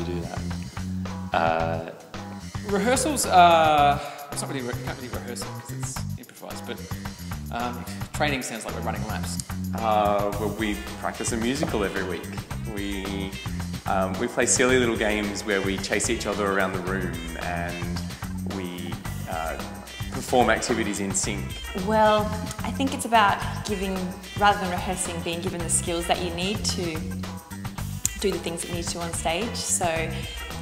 do that? Rehearsals are, it's not really, you can't really rehearse it because it's improvised, but training sounds like we're running laps. Well, we practice a musical every week. We play silly little games where we chase each other around the room and we perform activities in sync. Well, I think it's about giving, rather than rehearsing, being given the skills that you need to do the things that you need to on stage. So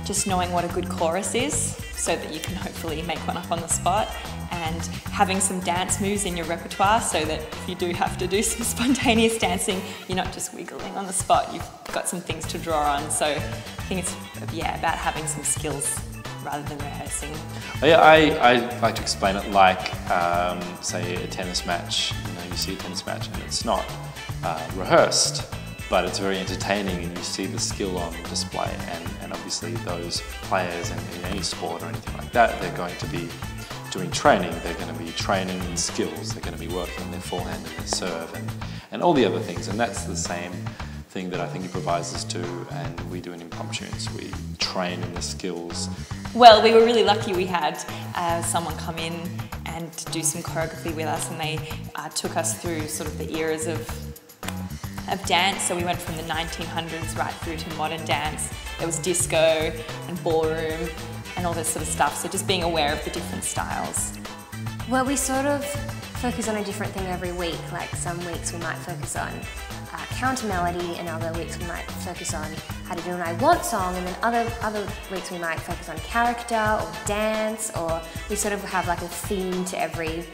just knowing what a good chorus is so that you can hopefully make one up on the spot, and having some dance moves in your repertoire so that if you do have to do some spontaneous dancing, you're not just wiggling on the spot, you've got some things to draw on. So I think it's about having some skills rather than rehearsing. Yeah, I like to explain it like, say, a tennis match. You see a tennis match and it's not rehearsed, but it's very entertaining and you see the skill on display, and obviously those players in any sport or anything like that, they're going to be doing training, they're going to be training in skills, they're going to be working on their forehand and their serve and all the other things, and that's the same thing that I think improvisers do and we do in Impromptunes. We train in the skills. Well, we were really lucky we had someone come in and do some choreography with us, and they took us through sort of the eras of dance. So we went from the 1900s right through to modern dance. There was disco and ballroom and all this sort of stuff. So just being aware of the different styles. Well, we sort of focus on a different thing every week. Like some weeks we might focus on counter melody, and other weeks we might focus on how to do an I Want song, and then other weeks we might focus on character or dance, or we sort of have like a theme to every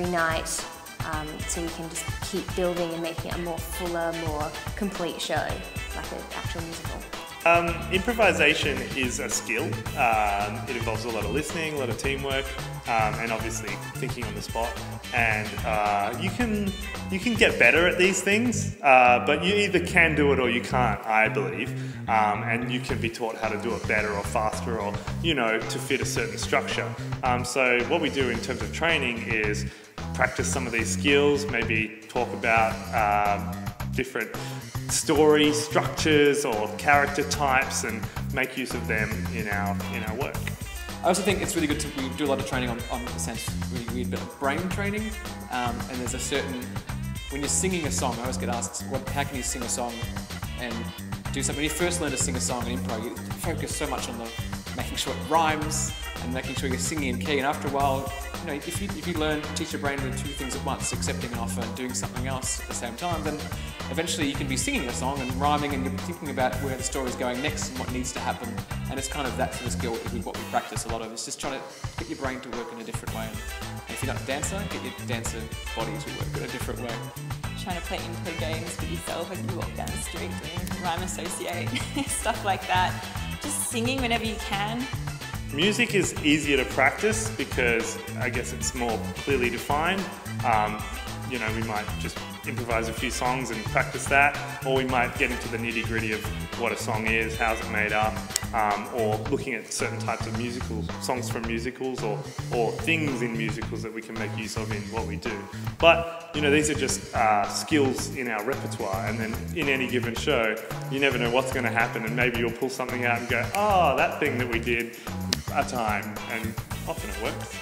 night, so we can just keep building and making it a more fuller, more complete show, like an actual musical. Improvisation is a skill. It involves a lot of listening, a lot of teamwork, and obviously thinking on the spot. And you can get better at these things, but you either can do it or you can't, I believe. And you can be taught how to do it better or faster, or to fit a certain structure. So what we do in terms of training is practice some of these skills, maybe talk about different story structures or character types and make use of them in our work. I also think it's really good we do a lot of training on the sense, really weird bit of brain training, and there's a certain, when you're singing a song, I always get asked, how can you sing a song and do something? When you first learn to sing a song in improv, you focus so much on making sure it rhymes and making sure you're singing in key, and after a while, if you learn, teach your brain to do two things at once, accepting an offer and doing something else at the same time, then eventually you can be singing a song and rhyming, and you're thinking about where the story's going next and what needs to happen. And it's kind of that sort of skill with what we practice a lot of. It's just trying to get your brain to work in a different way. And if you're not a dancer, get your dancer body to work in a different way. Trying to play improv games with yourself as you walk down the street, doing rhyme associate, stuff like that. Just singing whenever you can. Music is easier to practice because I guess it's more clearly defined. We might just improvise a few songs and practice that, or we might get into the nitty-gritty of what a song is, how's it made up, or looking at certain types of songs from musicals, or things in musicals that we can make use of in what we do. But these are just skills in our repertoire, and then in any given show, you never know what's going to happen, and maybe you'll pull something out and go, oh, that thing that we did a time, and often it works.